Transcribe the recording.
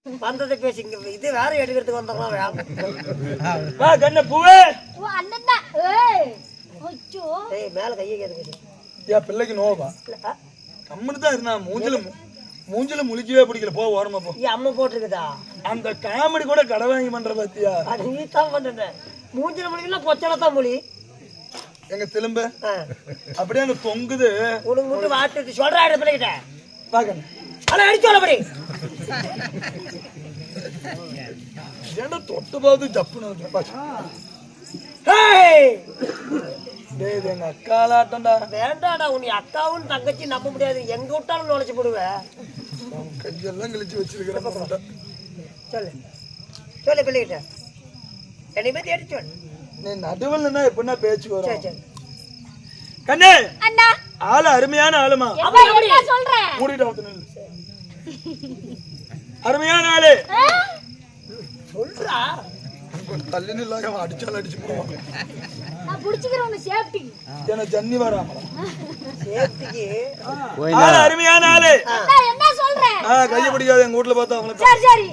வந்ததை பேசிங்க. இது வேற எடுக்கிறதுக்கு வந்தோம்னா வா கண்ண பூவே. ஓ அண்ணன் தான். ஏய் அச்சோ. ஏய் மேல கையை கேக்குது. யா பிள்ளைக்கு நோவா. கம்முன்னு தான் இருந்தா மூஞ்சில முழிக்கவே பிடிக்கல. போ ஓரமா போ. ஏன் அம்மா போட்டுருக்குதா? அந்த காமெடி கூட கடை வாங்கி பண்ற பாத்தியா? அது நீ தான் பண்ற. மூஞ்சில முழிக்கலாம் கொச்சல தான் முழி. எங்க திரும்ப அப்படியே அந்த தொங்குது. உனக்கு மட்டும் வாட்டு சொல்றா இட பிள்ளைகிட்ட. பாக்கணும். அட அடிச்சோல படி. ஏன்டா தொட்டு பாத்து ஜப்புன்னு பாச்சு. ஹேய்! டேய் இது எங்க அக்காலாட்டம்டா. வேண்டாடா உன் அக்காவும் தங்கச்சி நம்ப முடியாது. எங்க விட்டாலும் நுழைச்சு போடுவேன். கையெல்லாம் கிழிச்சு வச்சிருக்கிறேன். சொல்லு சொல்லு பிள்ளைகிட்ட. என்னையுமே தேடி சொல்லு. நீ நடுவுலன்னா எப்படின்னா பேச்சு வரும். சரி சரி. கண்ணே அண்ணா ஆளு அருமையான ஆளுமா. என்ன சொல்ற? மூடிட்டு வந்து நில்லு. அருமையான ஆளு. சொல்றா. தள்ளி நில்லாக அடிச்சாலும் அடிச்சு போவான். நான் புடிச்சுக்கிறேன் உன்னை சேஃப்டி. என்ன ஜன்னி வராமல. சேஃப்டிக்கு ஆளு அருமையான ஆளு. என்ன சொல்ற? கையை பிடிக்காத எங்க வீட்டுல பார்த்தா அவங்களுக்கு. சரி சரி.